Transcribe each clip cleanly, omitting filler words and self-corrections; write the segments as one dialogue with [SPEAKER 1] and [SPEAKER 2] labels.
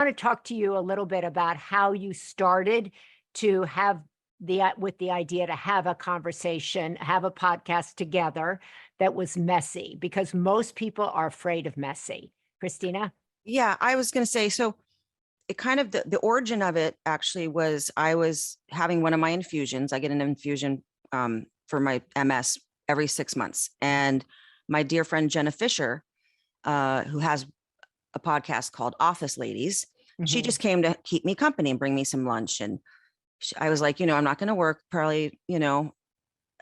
[SPEAKER 1] want to talk to you a little bit about how you started to have with the idea to have a conversation, have a podcast together that was messy, because most people are afraid of messy. Christina?
[SPEAKER 2] Yeah, I was going to say, so it kind of, the origin of it actually was, I was having one of my infusions. I get an infusion for my MS every 6 months. And my dear friend, Jenna Fisher, who has a podcast called Office Ladies, she just came to keep me company and bring me some lunch. And I was like, I'm not going to work probably,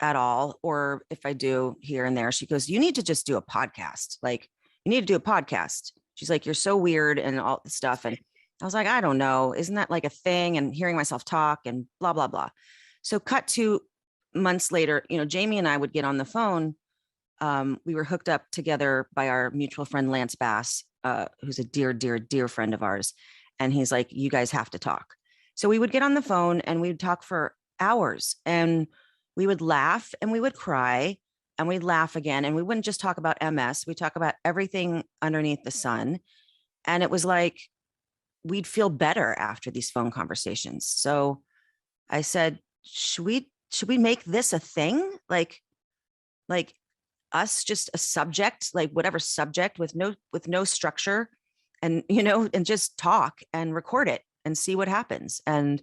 [SPEAKER 2] at all. Or if I do here and there, she goes, you need to just do a podcast. Like, you need to do a podcast. She's like, you're so weird and all this stuff. And I was like, I don't know. Isn't that like a thing? And hearing myself talk and blah, blah, blah. So cut 2 months later, Jamie and I would get on the phone. We were hooked up together by our mutual friend, Lance Bass, who's a dear, dear, dear friend of ours. And he's like, you guys have to talk. So we would get on the phone and we'd talk for hours, and we would laugh and we would cry and we'd laugh again. And we wouldn't just talk about MS. We talk about everything underneath the sun. And it was like, we'd feel better after these phone conversations. So I said, should we make this a thing? Like us, just a subject, like whatever subject with no structure, and, and just talk and record it and see what happens. And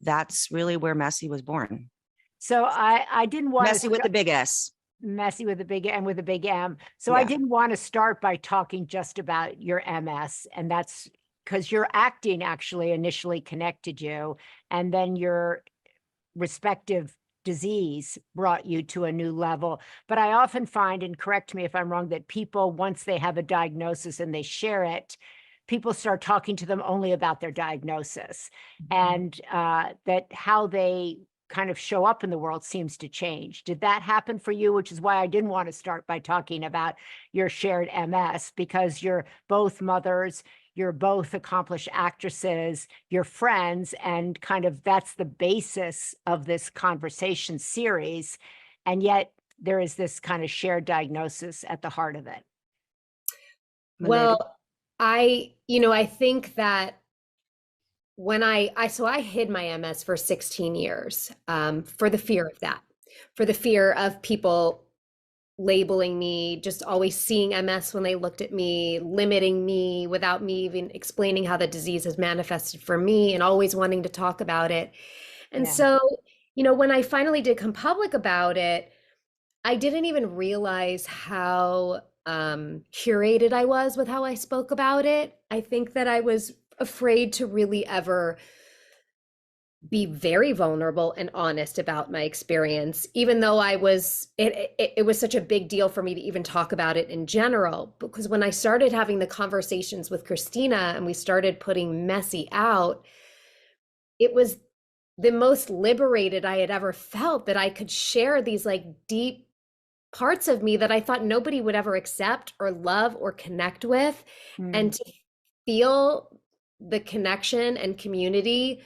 [SPEAKER 2] that's really where Messy was born.
[SPEAKER 1] So I didn't want
[SPEAKER 2] Messy with the big S.
[SPEAKER 1] Messy with a big M with a big M. So yeah. I didn't want to start by talking just about your MS, and that's because your acting actually initially connected you, and then your respective disease brought you to a new level. But I often find, and correct me if I'm wrong, that people, once they have a diagnosis and they share it, people start talking to them only about their diagnosis, and that how they kind of show up in the world seems to change. Did that happen for you? Which is why I didn't want to start by talking about your shared MS, because you're both mothers, you're both accomplished actresses, you're friends, and kind of that's the basis of this conversation series. And yet there is this kind of shared diagnosis at the heart of it.
[SPEAKER 3] Well, I think that when I hid my MS for 16 years, for the fear of that, for the fear of people labeling me, just always seeing MS when they looked at me, limiting me without me even explaining how the disease has manifested for me, and always wanting to talk about it. And so, when I finally did come public about it, I didn't even realize how curated I was with how I spoke about it. I think that I was afraid to really ever be very vulnerable and honest about my experience, even though it was such a big deal for me to even talk about it in general. Because when I started having the conversations with Christina and we started putting Messy out, it was the most liberated I had ever felt, that I could share these like deep parts of me that I thought nobody would ever accept or love or connect with. And to feel the connection and community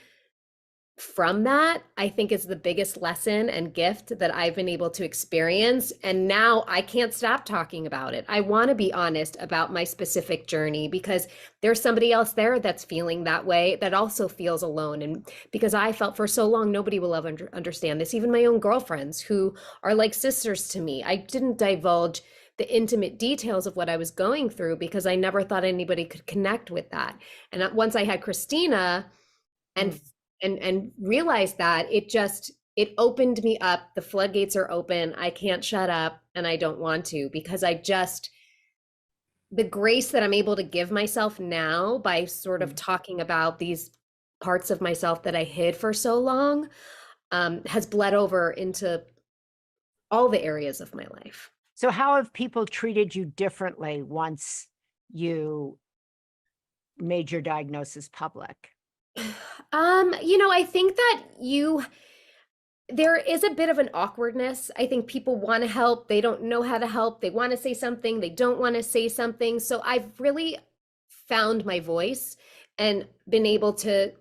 [SPEAKER 3] from that, I think is the biggest lesson and gift that I've been able to experience. And now I can't stop talking about it. I want to be honest about my specific journey, because there's somebody else there that's feeling that way, that also feels alone. And because I felt for so long, nobody will ever understand this, even my own girlfriends who are like sisters to me. I didn't divulge the intimate details of what I was going through because I never thought anybody could connect with that. And once I had Christina and realized that, it opened me up. The floodgates are open. I can't shut up, and I don't want to, because the grace that I'm able to give myself now by sort of talking about these parts of myself that I hid for so long has bled over into all the areas of my life.
[SPEAKER 1] So how have people treated you differently once you made your diagnosis public?
[SPEAKER 3] I think that there is a bit of an awkwardness. I think people want to help. They don't know how to help. They want to say something. They don't want to say something. So I've really found my voice and been able to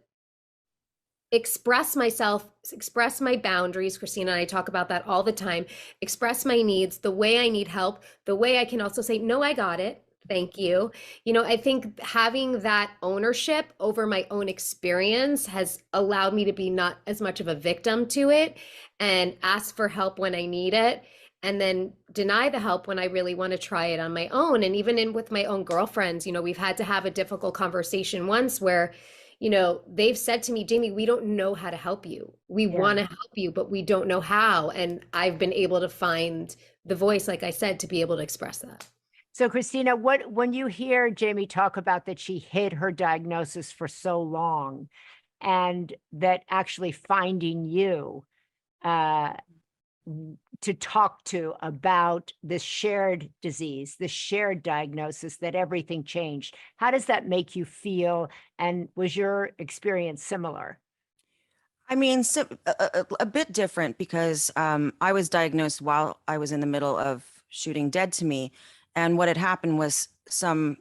[SPEAKER 3] express myself, express my boundaries. Christina and I talk about that all the time. Express my needs, the way I need help, the way I can also say, no, I got it. Thank you. You know, I think having that ownership over my own experience has allowed me to be not as much of a victim to it and ask for help when I need it and then deny the help when I really want to try it on my own. And even in with my own girlfriends, you know, we've had to have a difficult conversation once where, you know, they've said to me, Jamie, we don't know how to help you. We
[SPEAKER 1] Yeah.
[SPEAKER 3] want to help you, but we don't know how. And I've been able to find the voice, like I said, to be able to express that.
[SPEAKER 1] So Christina, when you hear Jamie talk about that she hid her diagnosis for so long and that actually finding you uh, to talk to about this shared disease, this shared diagnosis, that everything changed, how does that make you feel? And was your experience similar?
[SPEAKER 2] I mean, so, a bit different because I was diagnosed while I was in the middle of shooting dead to me. And what had happened was some,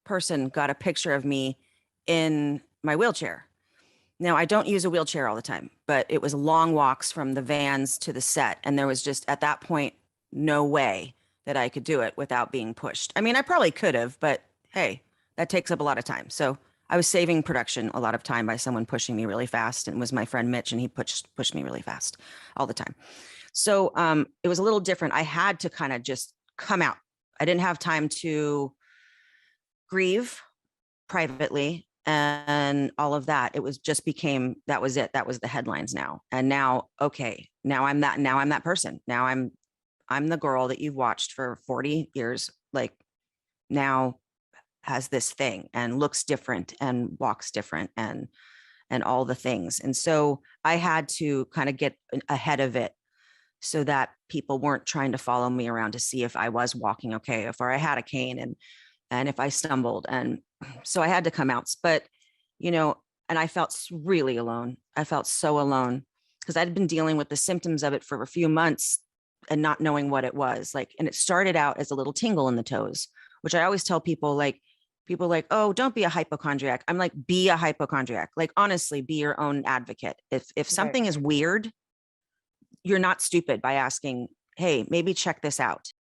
[SPEAKER 2] person got a picture of me in my wheelchair. Now, I don't use a wheelchair all the time, but it was long walks from the vans to the set. And there was just at that point, no way that I could do it without being pushed. I mean, I probably could have, but hey, that takes up a lot of time. So I was saving production a lot of time by someone pushing me really fast. And it was my friend Mitch, and he pushed me really fast all the time. So it was a little different. I had to kind of just come out. I didn't have time to grieve privately and all of that. It was just became, that was it. That was the headlines now. And now, okay, now I'm that person. Now I'm the girl that you've watched for 40 years, like now has this thing and looks different and walks different and all the things. And so I had to kind of get ahead of it so that people weren't trying to follow me around to see if I was walking okay, if I had a cane and if I stumbled. And so I had to come out, but and I felt really alone. I felt so alone because I'd been dealing with the symptoms of it for a few months and not knowing what it was like. And it started out as a little tingle in the toes, which I always tell people, like, oh, don't be a hypochondriac. I'm like, be a hypochondriac. Like, honestly, be your own advocate. If something is weird, you're not stupid by asking, hey, maybe check this out.